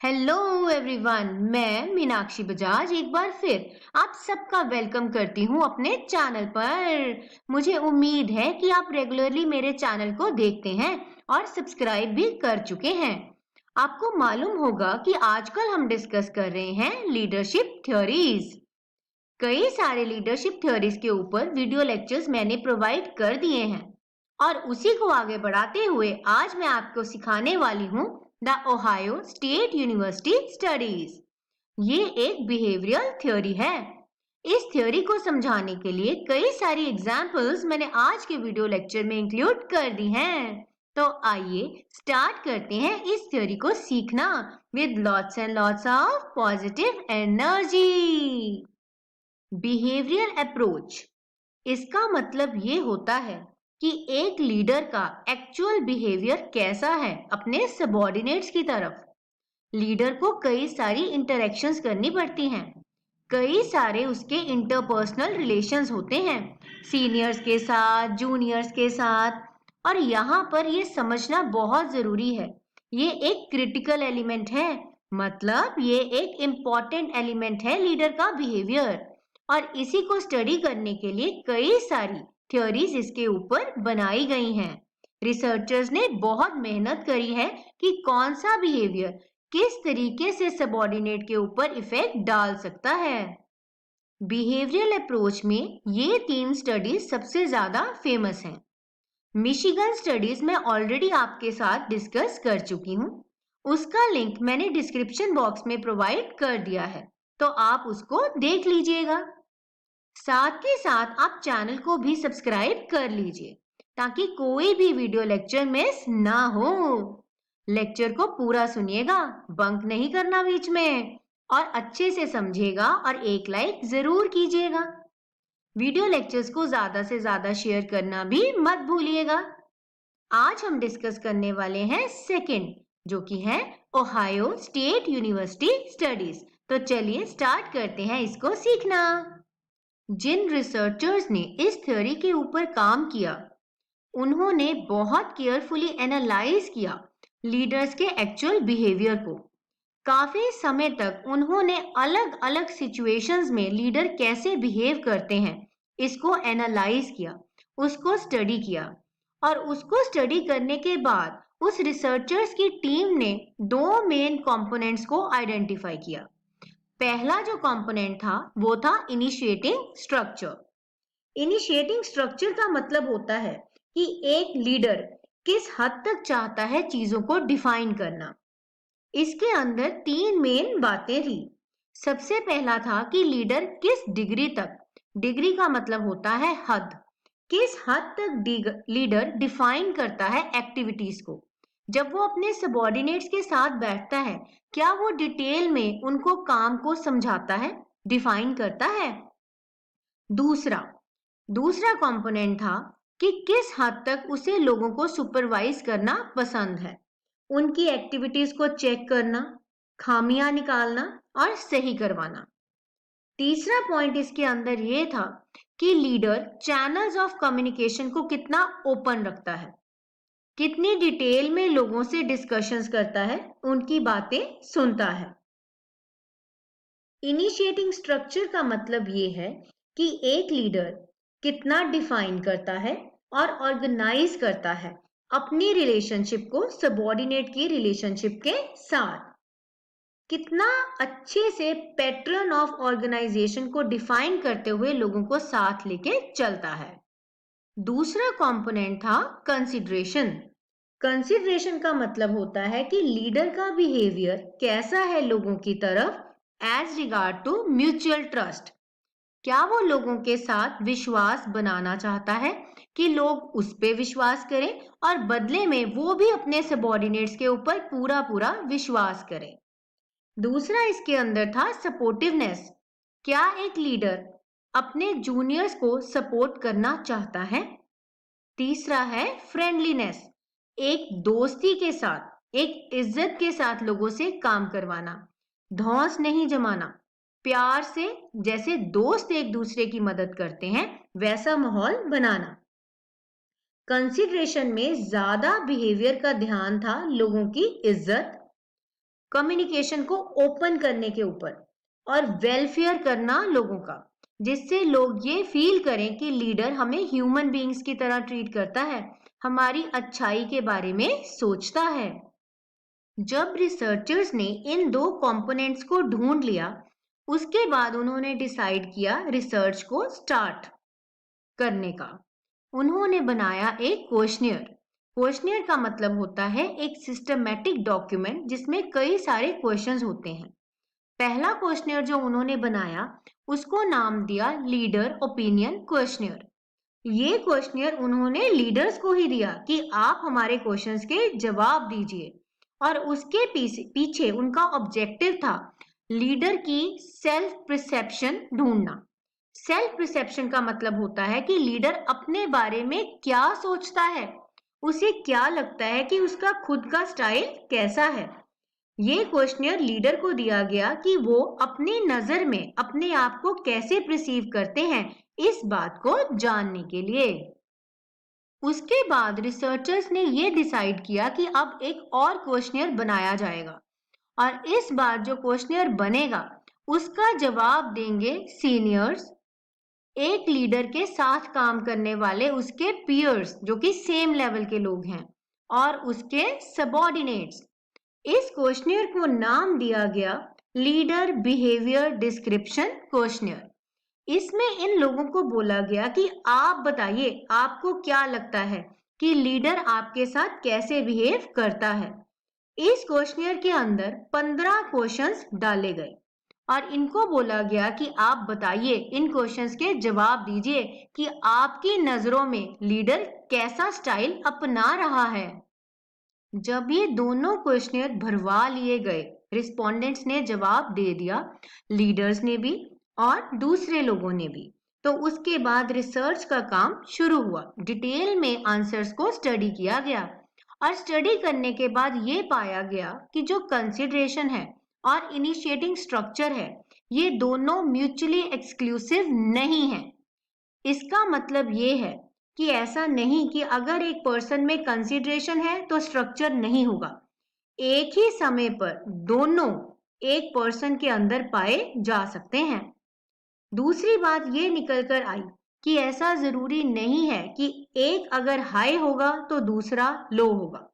Hello everyone, मैं मीनाक्षी बजाज एक बार फिर आप सबका वेलकम करती हूँ अपने चैनल पर। मुझे उम्मीद है कि आप रेगुलरली मेरे चैनल को देखते हैं और सब्सक्राइब भी कर चुके हैं। आपको मालूम होगा कि आजकल हम डिस्कस कर रहे हैं लीडरशिप थ्योरीज। कई सारे लीडरशिप थ्योरीज के ऊपर वीडियो लेक्चर्स मैंने प्रोवाइड कर दिए हैं और उसी को आगे बढ़ाते हुए आज मैं आपको सिखाने वाली हूँ the Ohio state university studies. ये एक बिहेवियरल थ्योरी है। इस थ्योरी को समझाने के लिए कई सारी एग्जाम्पल्स मैंने आज के वीडियो लेक्चर में इंक्लूड कर दी हैं। तो आइए स्टार्ट करते हैं इस थ्योरी को सीखना with lots and lots of positive energy. Behavioural approach, इसका मतलब ये होता है कि एक लीडर का एक्चुअल बिहेवियर कैसा है अपने सबॉर्डिनेट्स की तरफ। लीडर को कई सारी इंटरेक्शंस करनी पड़ती हैं, कई सारे उसके इंटरपर्सनल रिलेशंस होते हैं सीनियर्स के साथ, जूनियर्स के साथ। और यहाँ पर ये समझना बहुत जरूरी है, ये एक क्रिटिकल एलिमेंट है, मतलब ये एक इम्पॉर्टेंट एलिमेंट है लीडर का बिहेवियर। और इसी को स्टडी करने के लिए कई सारी थ्योरीज इसके ऊपर बनाई गई हैं। रिसर्चर्स ने बहुत मेहनत करी है कि कौन सा बिहेवियर किस तरीके से सबॉर्डिनेट के ऊपर इफेक्ट डाल सकता है। बिहेवियरल अप्रोच में ये तीन स्टडीज सबसे ज्यादा फेमस हैं। मिशिगन स्टडीज मैं ऑलरेडी आपके साथ डिस्कस कर चुकी हूँ, उसका लिंक मैंने डिस्क्रिप्शन बॉक्स में प्रोवाइड कर दिया है, तो आप उसको देख लीजिएगा। साथ के साथ आप चैनल को भी सब्सक्राइब कर लीजिए ताकि कोई भी वीडियो लेक्चर मिस ना हो। लेक्चर को पूरा सुनिएगा, बंक नहीं करना बीच में, और अच्छे से समझिएगा और एक लाइक जरूर कीजिएगा। वीडियो लेक्चर्स को ज्यादा से ज्यादा शेयर करना भी मत भूलिएगा। आज हम डिस्कस करने वाले हैं सेकंड, जो कि है ओहायो स्टेट यूनिवर्सिटी स्टडीज। तो चलिए स्टार्ट करते हैं इसको सीखना। जिन रिसर्चर्स ने इस थ्योरी के ऊपर काम किया, उन्होंने बहुत केयरफुली एनालाइज किया लीडर्स के एक्चुअल बिहेवियर को। काफी समय तक उन्होंने अलग अलग सिचुएशंस में लीडर कैसे बिहेव करते हैं इसको एनालाइज किया, उसको स्टडी किया। और उसको स्टडी करने के बाद उस रिसर्चर्स की टीम ने दो मेन कंपोनेंट्स को आइडेंटिफाई किया। पहला जो कंपोनेंट था वो था इनिशिएटिंग स्ट्रक्चर। इनिशिएटिंग स्ट्रक्चर का मतलब होता है कि एक लीडर किस हद तक चाहता है चीजों को डिफाइन करना। इसके अंदर तीन मेन बातें थी। सबसे पहला था कि लीडर किस डिग्री तक, डिग्री का मतलब होता है हद, किस हद तक लीडर डिफाइन करता है एक्टिविटीज को। जब वो अपने सबॉर्डिनेट्स के साथ बैठता है, क्या वो डिटेल में उनको काम को समझाता है, डिफाइन करता है। दूसरा दूसरा कंपोनेंट था कि किस हद तक उसे लोगों को सुपरवाइज करना पसंद है, उनकी एक्टिविटीज को चेक करना, खामियां निकालना और सही करवाना। तीसरा पॉइंट इसके अंदर ये था कि लीडर चैनल्स ऑफ कम्युनिकेशन को कितना ओपन रखता है, कितनी डिटेल में लोगों से डिस्कशंस करता है, उनकी बातें सुनता है। इनिशिएटिंग स्ट्रक्चर का मतलब ये है कि एक लीडर कितना डिफाइन करता है और ऑर्गेनाइज करता है अपनी रिलेशनशिप को सबॉर्डिनेट की रिलेशनशिप के साथ, कितना अच्छे से पैटर्न ऑफ ऑर्गेनाइजेशन को डिफाइन करते हुए लोगों को साथ लेके चलता है। दूसरा कंपोनेंट था कंसिडरेशन। कंसिडरेशन का मतलब होता है कि लीडर का बिहेवियर कैसा है लोगों की तरफ as regard to mutual trust. क्या वो लोगों के साथ विश्वास बनाना चाहता है कि लोग उस पे विश्वास करें और बदले में वो भी अपने सबॉर्डिनेट्स के ऊपर पूरा पूरा विश्वास करें। दूसरा इसके अंदर था सपोर्टिवनेस। क्या एक लीडर अपने जूनियर्स को सपोर्ट करना चाहता है। तीसरा है फ्रेंडलीनेस, एक दोस्ती के साथ, एक इज्जत के साथ लोगों से काम करवाना, धौंस नहीं जमाना, प्यार से, जैसे दोस्त एक दूसरे की मदद करते हैं वैसा माहौल बनाना। कंसिडरेशन में ज्यादा बिहेवियर का ध्यान था लोगों की इज्जत, कम्युनिकेशन को ओपन करने के ऊपर और वेलफेयर करना लोगों का, जिससे लोग ये फील करें कि लीडर हमें ह्यूमन बीइंग्स की तरह ट्रीट करता है, हमारी अच्छाई के बारे में सोचता है। जब रिसर्चर्स ने इन दो कंपोनेंट्स को ढूंढ लिया, उसके बाद उन्होंने डिसाइड किया रिसर्च को स्टार्ट करने का। उन्होंने बनाया एक क्वेश्चनियर। क्वेश्चनियर का मतलब होता है एक सिस्टमैटिक डॉक्यूमेंट जिसमें कई सारे क्वेश्चंस होते हैं। पहला क्वेश्चनियर जो उन्होंने बनाया उसको नाम दिया लीडर ओपिनियन क्वेश्चनियर। ये क्वेश्चनियर उन्होंने लीडर्स को ही दिया कि आप हमारे क्वेश्चंस के जवाब दीजिए, और उसके पीछे उनका ऑब्जेक्टिव था लीडर की सेल्फ परसेप्शन ढूंढना। सेल्फ परसेप्शन का मतलब होता है कि लीडर अपने बारे में क्या सोचता है, उसे क्या लगता है कि उसका खुद का स्टाइल कैसा है। ये क्वेश्चनियर लीडर को दिया गया कि वो अपनी नजर में अपने आप को कैसे परसीव करते हैं, इस बात को जानने के लिए। उसके बाद रिसर्चर्स ने ये डिसाइड किया कि अब एक और क्वेश्चनियर बनाया जाएगा, और इस बार जो क्वेश्चनियर बनेगा उसका जवाब देंगे सीनियर्स, एक लीडर के साथ काम करने वाले उसके पीयर्स जो कि सेम लेवल के लोग हैं, और उसके सबऑर्डिनेट्स। इस क्वेश्चनियर को नाम दिया गया लीडर बिहेवियर डिस्क्रिप्शन क्वेश्चनियर। इसमें इन लोगों को बोला गया कि आप बताइए आपको क्या लगता है कि लीडर आपके साथ कैसे बिहेव करता है। इस क्वेश्चनियर के अंदर 15 क्वेश्चंस डाले गए और इनको बोला गया कि आप बताइए, इन क्वेश्चंस के जवाब दीजिए कि आपकी नजरों में लीडर कैसा स्टाइल अपना रहा है। जब ये दोनों क्वेश्चनियर भरवा लिए गए, रिस्पोंडेंट्स ने जवाब दे दिया, लीडर्स ने भी और दूसरे लोगों ने भी, तो उसके बाद रिसर्च का काम शुरू हुआ। डिटेल में आंसर्स को स्टडी किया गया, और स्टडी करने के बाद ये पाया गया कि जो कंसिडरेशन है और इनिशिएटिंग स्ट्रक्चर है, ये दोनों म्यूचुअली एक्सक्लूसिव नहीं है। इसका मतलब ये है कि ऐसा नहीं कि अगर एक पर्सन में कंसिडरेशन है तो स्ट्रक्चर नहीं होगा। एक ही समय पर दोनों एक पर्सन के अंदर पाए जा सकते हैं। दूसरी बात ये निकल कर आई कि ऐसा जरूरी नहीं है कि एक अगर हाई होगा तो दूसरा लो होगा।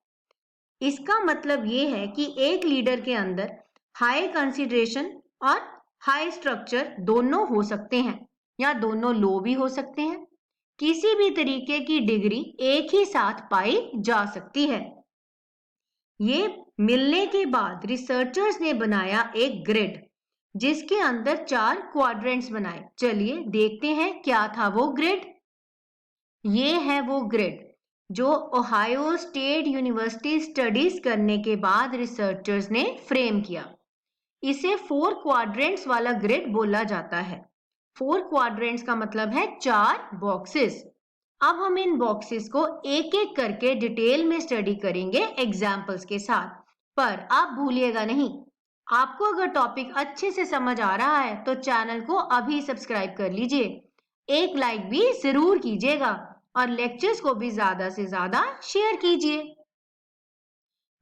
इसका मतलब ये है कि एक लीडर के अंदर हाई कंसिडरेशन और हाई स्ट्रक्चर दोनों हो सकते हैं, या दोनों लो भी हो सकते हैं। किसी भी तरीके की डिग्री एक ही साथ पाई जा सकती है। ये मिलने के बाद रिसर्चर्स ने बनाया एक ग्रिड, जिसके अंदर 4 क्वाड्रेंट्स बनाए। चलिए देखते हैं क्या था वो ग्रिड। ये है वो ग्रिड जो ओहायो स्टेट यूनिवर्सिटी स्टडीज करने के बाद रिसर्चर्स ने फ्रेम किया। इसे 4 क्वाड्रेंट्स वाला ग्रिड बोला जाता है। 4 क्वाड्रेंट्स का मतलब है 4 बॉक्सेस। अब हम इन बॉक्सेस को एक एक करके डिटेल में स्टडी करेंगे एग्जाम्पल्स के साथ, पर आप भूलिएगा नहीं, आपको अगर टॉपिक अच्छे से समझ आ रहा है तो चैनल को अभी सब्सक्राइब कर लीजिए, एक लाइक भी जरूर कीजिएगा और लेक्चर्स को भी ज्यादा से ज्यादा शेयर कीजिए।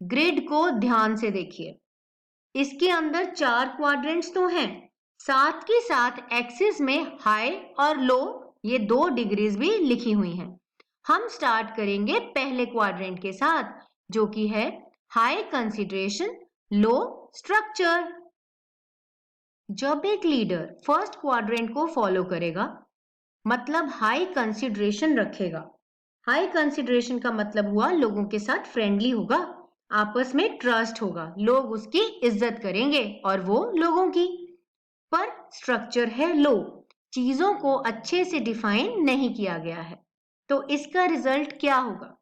ग्रिड को ध्यान से देखिए, इसके अंदर 4 क्वाड्रेंट्स तो हैं, साथ के साथ एक्सिस में हाई और लो ये 2 डिग्रीज भी लिखी हुई हैं। हम स्टार्ट करेंगे पहले क्वाड्रेंट के साथ, जो कि है हाई कंसिडरेशन लो स्ट्रक्चर। जब एक लीडर फर्स्ट क्वाड्रेंट को फॉलो करेगा, मतलब हाई कंसिडरेशन रखेगा। हाई कंसिडरेशन का मतलब हुआ लोगों के साथ फ्रेंडली होगा, आपस में ट्रस्ट होगा, लोग उसकी इज्जत करेंगे और वो लोगों की। पर स्ट्रक्चर है लो, चीजों को अच्छे से डिफाइन नहीं किया गया है। तो इसका रिजल्ट क्या होगा?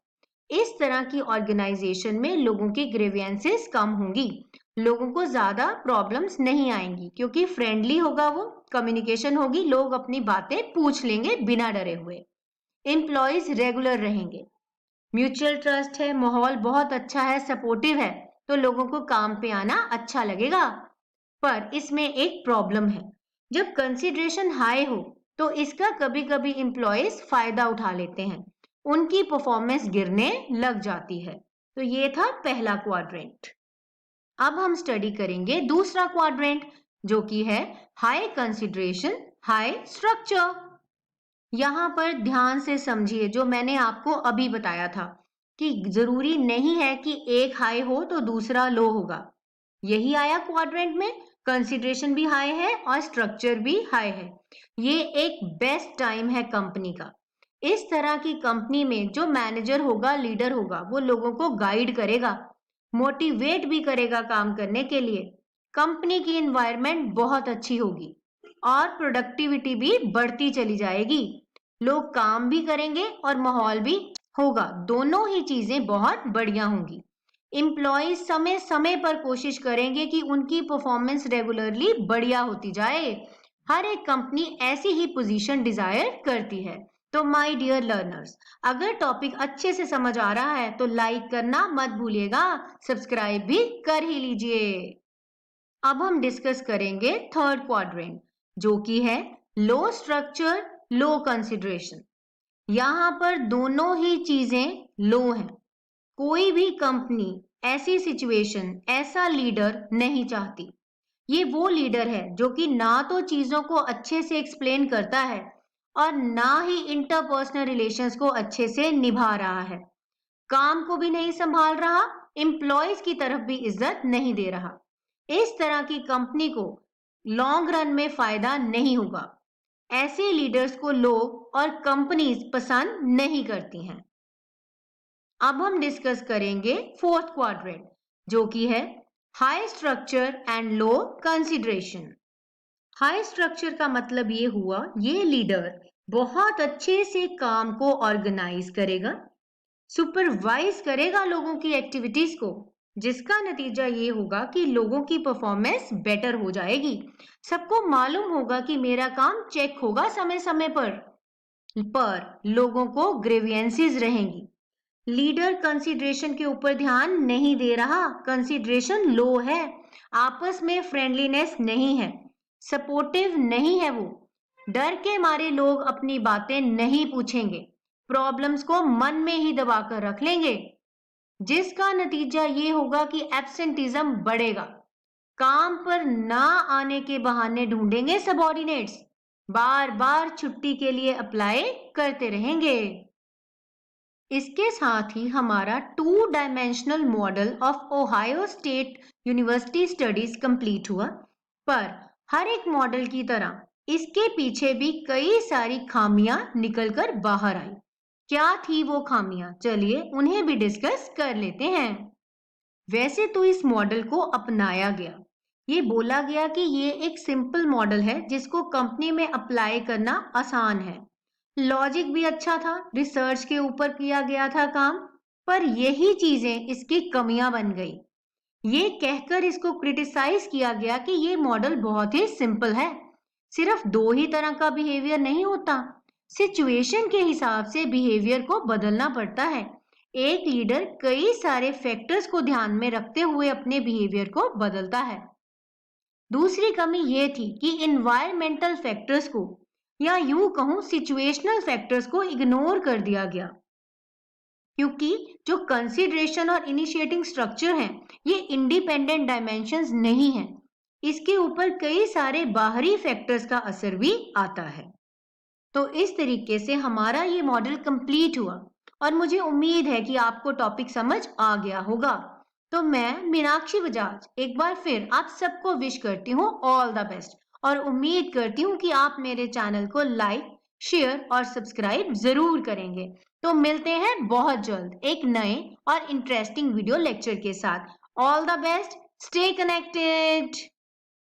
इस तरह की ऑर्गेनाइजेशन में लोगों की ग्रीवेंसेस कम होंगी, लोगों को ज्यादा प्रॉब्लम्स नहीं आएंगी, क्योंकि फ्रेंडली होगा वो, कम्युनिकेशन होगी, लोग अपनी बातें पूछ लेंगे बिना डरे हुए। एम्प्लॉयज रेगुलर रहेंगे, म्यूचुअल ट्रस्ट है, माहौल बहुत अच्छा है, सपोर्टिव है, तो लोगों को काम पे आना अच्छा लगेगा। पर इसमें एक प्रॉब्लम है, जब कंसिडरेशन हाई हो तो इसका कभी कभी एम्प्लॉयज फायदा उठा लेते हैं, उनकी परफॉर्मेंस गिरने लग जाती है। तो ये था पहला क्वाड्रेंट। अब हम स्टडी करेंगे दूसरा क्वाड्रेंट, जो कि है हाई कंसिडरेशन हाई स्ट्रक्चर। यहाँ पर ध्यान से समझिए जो मैंने आपको अभी बताया था कि जरूरी नहीं है कि एक हाई हो तो दूसरा लो होगा। यही आया क्वाड्रेंट में, कंसिडरेशन भी हाई है और स्ट्रक्चर भी हाई है। ये एक बेस्ट टाइम है कंपनी का। इस तरह की कंपनी में जो मैनेजर होगा, लीडर होगा, वो लोगों को गाइड करेगा, मोटिवेट भी करेगा काम करने के लिए। कंपनी की एनवायरनमेंट बहुत अच्छी होगी और प्रोडक्टिविटी भी बढ़ती चली जाएगी। लोग काम भी करेंगे और माहौल भी होगा, दोनों ही चीजें बहुत बढ़िया होंगी। एम्प्लॉय समय समय पर कोशिश करेंगे कि उनकी परफॉर्मेंस रेगुलरली बढ़िया होती जाए। हर एक कंपनी ऐसी ही पोजीशन डिजायर करती है। तो माय डियर लर्नर्स, अगर टॉपिक अच्छे से समझ आ रहा है तो लाइक करना मत भूलिएगा, सब्सक्राइब भी कर ही लीजिए। अब हम डिस्कस करेंगे थर्ड क्वाड्रेंट, जो कि है लो स्ट्रक्चर लो कंसिडरेशन। यहाँ पर दोनों ही चीजें लो हैं। कोई भी कंपनी ऐसी सिचुएशन, ऐसा लीडर नहीं चाहती। ये वो लीडर है जो कि ना तो चीजों को अच्छे से एक्सप्लेन करता है और ना ही इंटरपर्सनल रिलेशंस को अच्छे से निभा रहा है। काम को भी नहीं संभाल रहा, एम्प्लॉयज की तरफ भी इज्जत नहीं दे रहा। इस तरह की कंपनी को लॉन्ग रन में फायदा नहीं होगा। ऐसे लीडर्स को लोग और कंपनीज पसंद नहीं करती हैं। अब हम डिस्कस करेंगे फोर्थ क्वाड्रेंट, जो कि है high structure and low consideration. High structure का मतलब ये हुआ, ये लीडर बहुत अच्छे से काम को ऑर्गेनाइज करेगा, सुपरवाइज करेगा लोगों की एक्टिविटीज को, जिसका नतीजा ये होगा कि लोगों की परफॉर्मेंस बेटर हो जाएगी। सबको मालूम होगा कि मेरा काम चेक होगा समय समय पर लोगों को ग्रीवियंसेस रहेंगी। लीडर कंसिडरेशन के ऊपर ध्यान नहीं दे रहा, कंसिडरेशन लो है, आपस में फ्रेंडलीनेस नहीं है, सपोर्टिव नहीं है वो। डर के मारे लोग अपनी बातें नहीं पूछेंगे, प्रॉब्लम्स को मन में ही दबा कर रख लेंगे, जिसका नतीजा ये होगा कि एब्सेंटिज्म बढ़ेगा। काम पर ना आने के बहाने ढूंढेंगे सबऑर्डिनेट्स, बार बार छुट्टी के लिए अप्लाई करते रहेंगे। इसके साथ ही हमारा 2 dimensional model of Ohio state university studies complete हुआ। पर हर एक मॉडल की तरह इसके पीछे भी कई सारी खामियां निकलकर बाहर आई। क्या थी वो खामियां? चलिए उन्हें भी डिस्कस कर लेते हैं। वैसे तो इस मॉडल को अपनाया गया, ये बोला गया कि ये एक सिंपल मॉडल है जिसको कंपनी में अप्लाई करना आसान है। लॉजिक भी अच्छा था, रिसर्च के ऊपर किया गया था काम, पर यही चीजें इसकी कमियां बन गई। ये कहकर इसको क्रिटिसाइज किया गया कि ये मॉडल बहुत ही सिंपल है, सिर्फ 2 ही तरह का बिहेवियर नहीं होता, सिचुएशन के हिसाब से बिहेवियर को बदलना पड़ता है। एक लीडर कई सारे फैक्टर्स को ध्यान में रखते हुए अपने बिहेवियर को बदलता है। दूसरी कमी ये थी कि इन्वायरमेंटल फैक्टर्स को, या यूं कहूं सिचुएशनल फैक्टर्स को इग्नोर कर दिया गया, क्योंकि जो कंसिडरेशन और इनिशिएटिंग स्ट्रक्चर हैं, ये इंडिपेंडेंट डायमेंशंस नहीं हैं। इसके ऊपर कई सारे बाहरी फैक्टर्स का असर भी आता है। तो इस तरीके से हमारा ये मॉडल कंप्लीट हुआ और मुझे उम्मीद है कि आपको टॉपिक समझ आ गया होगा। तो मैं मीनाक्षी बजाज एक बार फिर आप सबको विश करती हूँ ऑल द बेस्ट और उम्मीद करती हूँ कि आप मेरे चैनल को लाइक, शेयर और सब्सक्राइब जरूर करेंगे। तो मिलते हैं बहुत जल्द एक नए और इंटरेस्टिंग वीडियो लेक्चर के साथ। All the best, stay connected.